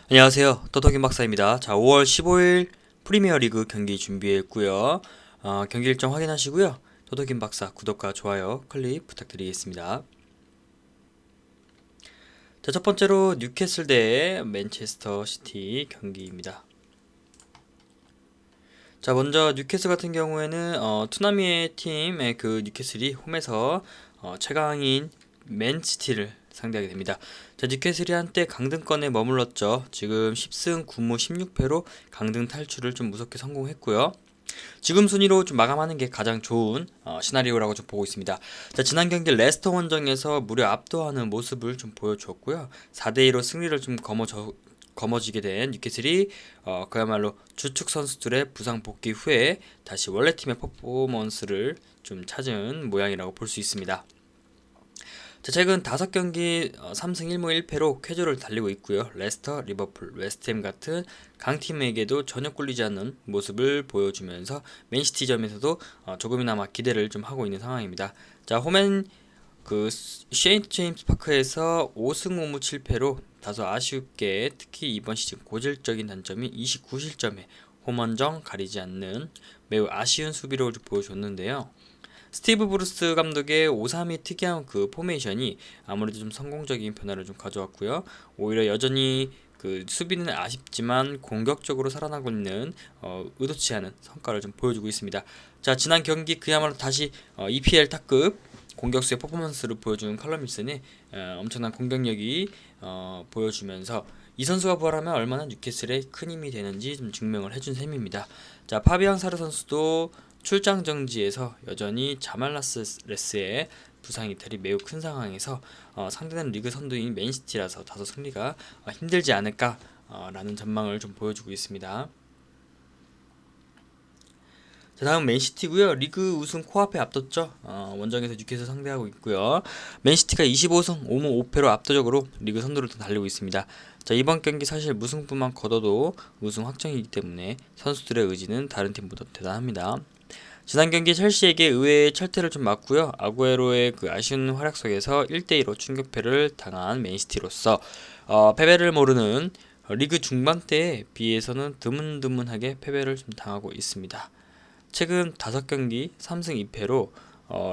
안녕하세요. 떠덕임 박사입니다. 자, 5월 15일 프리미어리그 경기 준비했고요. 경기 일정 확인하시고요. 떠덕임 박사 구독과 좋아요 클릭 부탁드리겠습니다. 자, 첫 번째로 뉴캐슬 대 맨체스터 시티 경기입니다. 자, 먼저 뉴캐슬 같은 경우에는 투나미의 팀의 그 뉴캐슬이 홈에서 최강인 맨시티를 상대하게 됩니다. 자, 뉴캐슬이 한때 강등권에 머물렀죠. 지금 10승 9무 16패로 강등 탈출을 좀 무섭게 성공했고요. 지금 순위로 좀 마감하는 게 가장 좋은 시나리오라고 좀 보고 있습니다. 자, 지난 경기 레스터 원정에서 무려 압도하는 모습을 좀 보여주었고요. 4대2로 승리를 좀 거머쥐게 된 뉴캐슬이 그야말로 주축 선수들의 부상 복귀 후에 다시 원래 팀의 퍼포먼스를 좀 찾은 모양이라고 볼 수 있습니다. 자, 최근 5경기 3승 1무 1패로 쾌조를 달리고 있고요. 레스터, 리버풀, 웨스트햄 같은 강팀에게도 전혀 꿀리지 않는 모습을 보여주면서 맨시티점에서도 조금이나마 기대를 좀 하고 있는 상황입니다. 자, 홈엔 그 세인트 제임스 파크에서 5승 5무 7패로 다소 아쉽게 특히 이번 시즌 고질적인 단점이 29실점에 홈원정 가리지 않는 매우 아쉬운 수비력을 보여줬는데요. 스티브 브루스 감독의 5-3-2 특이한 그 포메이션이 아무래도 좀 성공적인 변화를 좀 가져왔고요. 오히려 여전히 그 수비는 아쉽지만 공격적으로 살아나고 있는 의도치 않은 성과를 좀 보여주고 있습니다. 자, 지난 경기 그야말로 다시 EPL 탑급 공격수의 퍼포먼스를 보여준 칼럼 윌슨의 엄청난 공격력이 보여주면서 이 선수가 부활하면 얼마나 뉴캐슬에 큰 힘이 되는지 좀 증명을 해준 셈입니다. 자, 파비앙 사르 선수도 출장 정지에서 여전히 자말라스레스의 부상 이탈이 매우 큰 상황에서 상대는 리그 선두인 맨시티라서 다소 승리가 힘들지 않을까라는 전망을 좀 보여주고 있습니다. 자, 다음 맨시티고요. 리그 우승 코앞에 앞뒀죠. 원정에서 뉴캐슬 상대하고 있고요. 맨시티가 25승 5무 5패로 압도적으로 리그 선두를 달리고 있습니다. 자, 이번 경기 사실 무승부만 거둬도 우승 확정이기 때문에 선수들의 의지는 다른 팀보다 대단합니다. 지난 경기 첼시에게 의외의 철퇴를 좀 맞고요. 아구에로의 그 아쉬운 활약 속에서 1대2로 충격패를 당한 맨시티로서 패배를 모르는 리그 중반대에 비해서는 드문드문하게 패배를 좀 당하고 있습니다. 최근 5경기 3승 2패로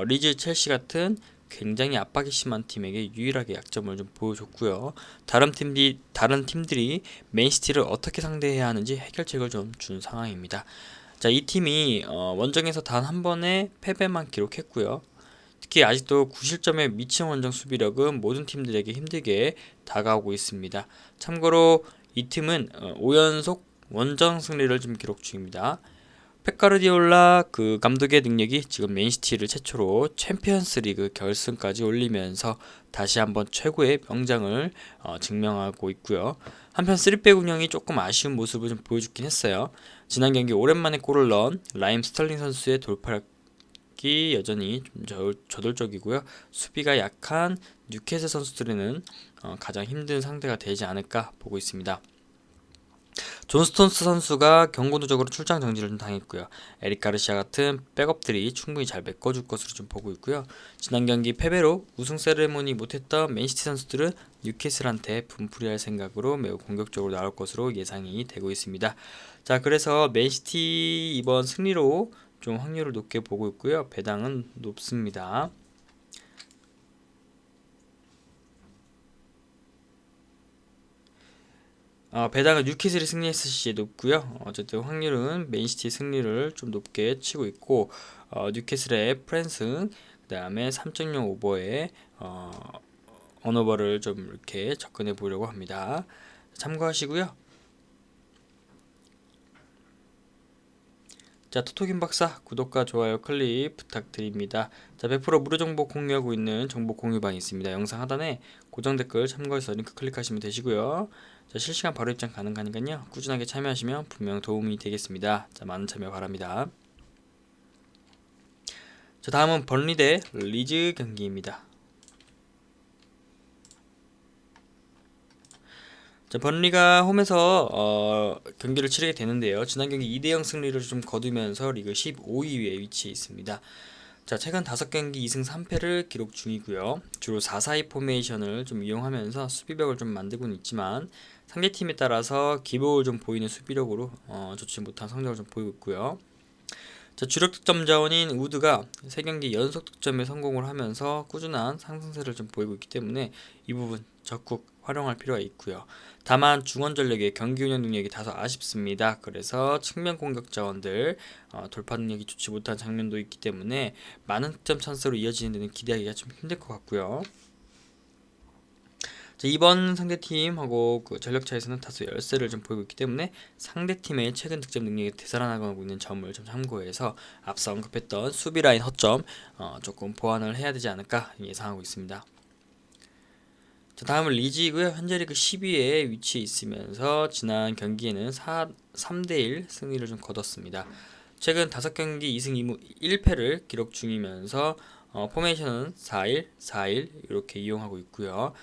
리즈 첼시 같은 굉장히 압박이 심한 팀에게 유일하게 약점을 좀 보여줬고요. 다른 팀들이 맨시티를 어떻게 상대해야 하는지 해결책을 좀 준 상황입니다. 자, 이 팀이 원정에서 단 한 번의 패배만 기록했고요. 특히 아직도 9실점의 미친 원정 수비력은 모든 팀들에게 힘들게 다가오고 있습니다. 참고로 이 팀은 5연속 원정 승리를 좀 기록 중입니다. 펩 가르디올라 그 감독의 능력이 지금 맨시티를 최초로 챔피언스리그 결승까지 올리면서 다시 한번 최고의 명장을 증명하고 있고요. 한편 3백 운영이 조금 아쉬운 모습을 좀 보여주긴 했어요. 지난 경기 오랜만에 골을 넣은 라임 스털링 선수의 돌파력이 여전히 좀 저돌적이고요. 수비가 약한 뉴캐슬 선수들에는 가장 힘든 상대가 되지 않을까 보고 있습니다. 존 스톤스 선수가 경고 누적으로 출장 정지를 좀 당했고요. 에릭 가르시아 같은 백업들이 충분히 잘 메꿔줄 것으로 좀 보고 있고요. 지난 경기 패배로 우승 세레모니 못했던 맨시티 선수들은 뉴캐슬한테 분풀이할 생각으로 매우 공격적으로 나올 것으로 예상이 되고 있습니다. 자, 그래서 맨시티 이번 승리로 좀 확률을 높게 보고 있고요. 배당은 높습니다. 배당은 뉴캐슬이 승리했을 시 높고요. 어쨌든 확률은 맨시티 승리를 좀 높게 치고 있고 뉴캐슬의 프랜승 그다음에 3.0 오버에 언오버를 좀 이렇게 접근해 보려고 합니다. 참고하시고요. 자, 토토김 박사 구독과 좋아요 클릭 부탁드립니다. 자, 100% 무료 정보 공유하고 있는 정보 공유방이 있습니다. 영상 하단에 고정 댓글 참고해서 링크 클릭하시면 되시고요. 자, 실시간 바로 입장 가능하니까요. 꾸준하게 참여하시면 분명 도움이 되겠습니다. 자, 많은 참여 바랍니다. 자, 다음은 번리 대 리즈 경기입니다. 자, 번리가 홈에서 경기를 치르게 되는데요. 지난 경기 2대0 승리를 좀 거두면서 리그 15위에 위치해 있습니다. 자, 최근 5경기 2승 3패를 기록 중이고요. 주로 4-4-2 포메이션을 좀 이용하면서 수비벽을 좀 만들고는 있지만 상대팀에 따라서 기복을 좀 보이는 수비력으로 좋지 못한 성적을 좀 보이고 있고요. 자, 주력 득점 자원인 우드가 3경기 연속 득점에 성공을 하면서 꾸준한 상승세를 좀 보이고 있기 때문에 이 부분 적극 활용할 필요가 있고요. 다만 중원 전력의 경기 운영 능력이 다소 아쉽습니다. 그래서 측면 공격 자원들 돌파 능력이 좋지 못한 장면도 있기 때문에 많은 득점 찬스로 이어지는 데는 기대하기가 좀 힘들 것 같고요. 자, 이번 상대팀하고 그 전력 차에서는 다소 열세를 좀 보이고 있기 때문에 상대팀의 최근 득점 능력이 되살아나가고 있는 점을 좀 참고해서 앞서 언급했던 수비 라인 허점 조금 보완을 해야 되지 않을까 예상하고 있습니다. 자, 다음은 리즈이고요. 현재 리그 10위에 위치해 있으면서 지난 경기에는 3대1 승리를 좀 거뒀습니다. 최근 5경기 2승 2무 1패를 기록 중이면서 포메이션은 4-1, 4-1 이렇게 이용하고 있고요.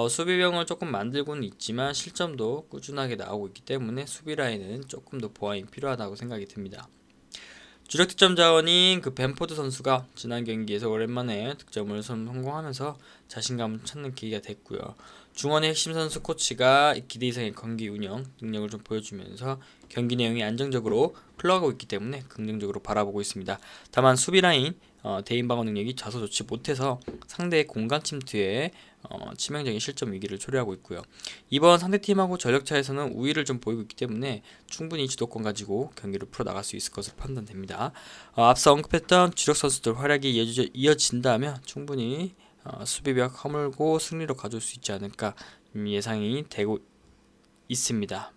수비병을 조금 만들고는 있지만 실점도 꾸준하게 나오고 있기 때문에 수비 라인은 조금 더 보완이 필요하다고 생각이 듭니다. 주력 득점 자원인 그 벤포드 선수가 지난 경기에서 오랜만에 득점을 성공하면서 자신감을 찾는 계기가 됐고요. 중원의 핵심 선수 코치가 기대 이상의 경기 운영 능력을 좀 보여주면서 경기 내용이 안정적으로 흘러가고 있기 때문에 긍정적으로 바라보고 있습니다. 다만 수비 라인 대인 방어 능력이 다소 좋지 못해서 상대의 공간 침투에 치명적인 실점 위기를 초래하고 있고요. 이번 상대팀하고 전력차에서는 우위를 좀 보이고 있기 때문에 충분히 주도권 가지고 경기를 풀어나갈 수 있을 것으로 판단됩니다. 앞서 언급했던 주력 선수들 활약이 이어진다면 충분히 수비벽 허물고 승리로 가져올 수 있지 않을까 예상이 되고 있습니다.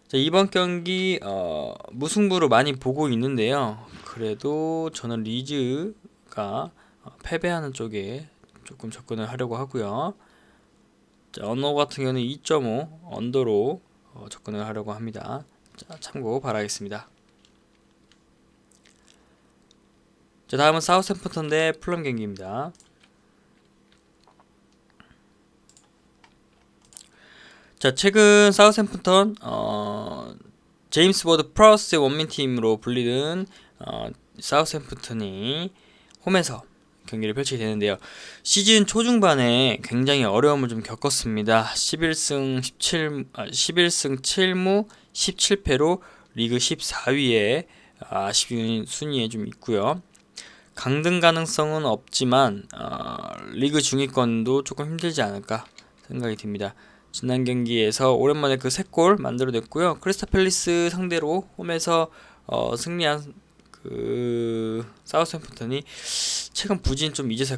자, 이번 경기 무승부로 많이 보고 있는데요. 그래도 저는 리즈가 패배하는 쪽에 조금 접근을 하려고 하고요. 자, 언어 같은 경우는 2.5 언더로 접근을 하려고 합니다. 자, 참고 바라겠습니다. 자, 다음은 사우샘프턴 대 풀럼 경기입니다. 자, 최근 사우샘프턴 제임스 워드 프라우스의 원민팀으로 불리는 사우샘프턴이 홈에서 경기를 펼치게 되는데요. 시즌 초중반에 굉장히 어려움을 좀 겪었습니다. 11승 7무 17패로 리그 14위에 아쉬운 순위에 좀 있고요. 강등 가능성은 없지만 리그 중위권도 조금 힘들지 않을까 생각이 듭니다. 지난 경기에서 오랜만에 그 3골 만들어냈고요. 크리스탈 팰리스 상대로 홈에서 승리한 그 사우샘프턴이 최근 부진 좀 이제서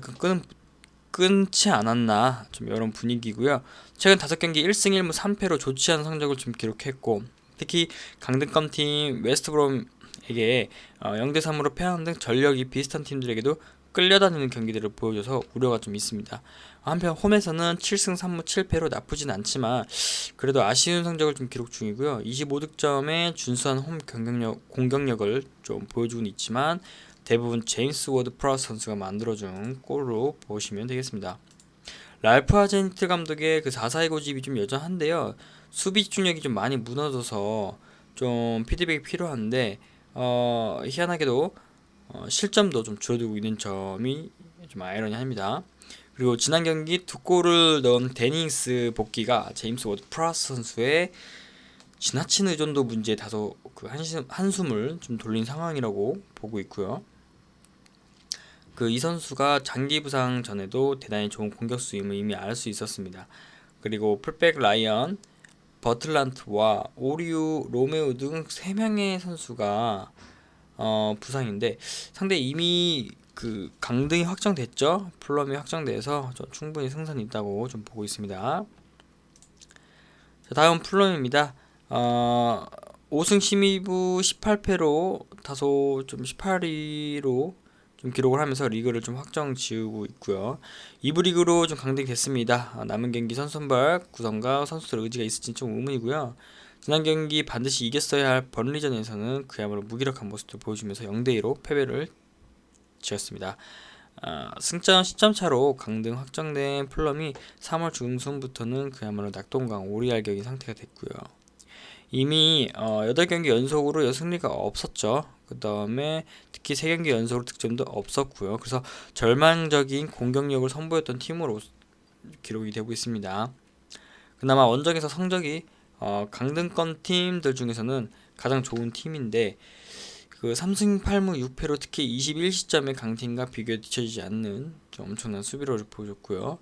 끊지 않았나 좀 이런 분위기고요. 최근 5경기 1승 1무 3패로 좋지 않은 성적을 좀 기록했고 특히 강등권 팀 웨스트브롬에게 0대3으로 패하는 등 전력이 비슷한 팀들에게도 끌려다니는 경기들을 보여줘서 우려가 좀 있습니다. 한편 홈에서는 7승 3무 7패로 나쁘진 않지만 그래도 아쉬운 성적을 좀 기록 중이고요. 25득점의 준수한 홈 공격력을 좀 보여주고는 있지만 대부분 제임스 워드 프라우스 선수가 만들어준 골로 보시면 되겠습니다. 랄프 하제니트 감독의 그 4-4-2 고집이 좀 여전한데요. 수비 집중력이 좀 많이 무너져서 좀 피드백이 필요한데 희한하게도 실점도 좀 줄어들고 있는 점이 좀 아이러니합니다. 그리고 지난 경기 2골을 넣은 데닝스 복귀가 제임스 워드 프라우스 선수의 지나친 의존도 문제에 다소 그 한숨을 좀 돌린 상황이라고 보고 있고요. 그 이 선수가 장기 부상 전에도 대단히 좋은 공격수임을 이미 알 수 있었습니다. 그리고 풀백 라이언, 버틀란트와 오리우, 로메오 등 3명의 선수가 부상인데 상대 이미 그 강등이 확정됐죠. 풀럼이 확정돼서 충분히 승산이 있다고 좀 보고 있습니다. 자, 다음 풀럼입니다. 5승 12부 18패로 다소 좀 18위로 좀 기록을 하면서 리그를 좀 확정 지우고 있고요. 2부 리그로 좀 강등됐습니다. 남은 경기 선발 구성과 선수들 의지가 있을지 좀 의문이고요. 지난 경기 반드시 이겼어야 할 번리전에서는 그야말로 무기력한 모습을 보여주면서 0대2로 패배를 지었습니다. 승점 10점 차로 강등 확정된 풀럼이 3월 중순부터는 그야말로 낙동강 오리알격인 상태가 됐고요. 이미 8경기 연속으로 승리가 없었죠. 그 다음에 특히 3경기 연속으로 득점도 없었고요. 그래서 절망적인 공격력을 선보였던 팀으로 기록이 되고 있습니다. 그나마 원정에서 성적이 강등권 팀들 중에서는 가장 좋은 팀인데 그 3승 8무 6패로 특히 21시점의 강팀과 비교에 뒤처지지 않는 좀 엄청난 수비를 보여줬고요.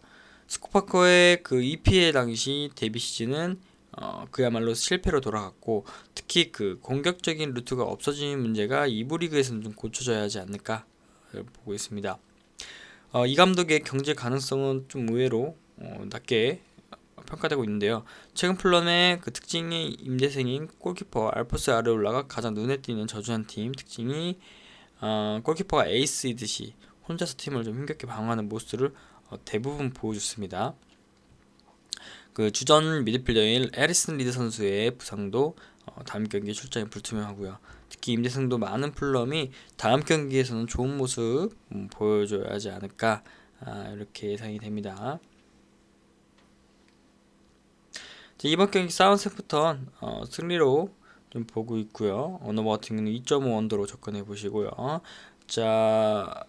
스코파커의 그 EPL 당시 데뷔 시즌은 그야말로 실패로 돌아갔고, 특히 그 공격적인 루트가 없어지는 문제가 2부 리그에서는 좀 고쳐져야 하지 않을까 보고 있습니다. 이 감독의 경제 가능성은 좀 의외로 낮게 평가되고 있는데요. 최근 플럼의 그 특징이 임대생인 골키퍼 알포스 아레올라가 가장 눈에 띄는 저주한 팀 특징이 골키퍼가 에이스이듯이 혼자서 팀을 좀 힘겹게 방어하는 모습을 대부분 보여줬습니다. 그 주전 미드필더인 에리슨 리드 선수의 부상도 다음 경기 출장이 불투명하고요. 특히 임대승도 많은 플럼이 다음 경기에서는 좋은 모습 보여줘야 하지 않을까 이렇게 예상이 됩니다. 이번 경기 사운드부턴 승리로 좀 보고 있고요. 언어버 같은 경우는 2.5 언더로 접근해 보시고요. 자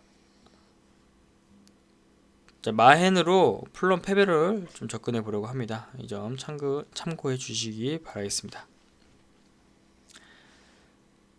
마헨으로 플럼 패배를 좀 접근해 보려고 합니다. 이 점 참고해 주시기 바라겠습니다.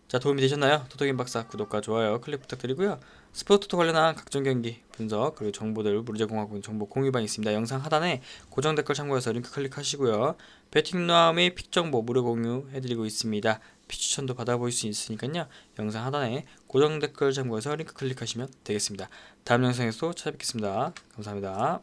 자, 도움이 되셨나요? 토토게임 박사 구독과 좋아요 클릭 부탁드리고요. 스포츠토 관련한 각종 경기 분석 그리고 정보들 무료 제공하고 있는 정보 공유방이 있습니다. 영상 하단에 고정 댓글 참고해서 링크 클릭하시고요. 배팅노아 및 픽 정보 무료 공유해드리고 있습니다. 픽 추천도 받아볼 수 있으니까요. 영상 하단에 고정 댓글 참고해서 링크 클릭하시면 되겠습니다. 다음 영상에서 또 찾아뵙겠습니다. 감사합니다.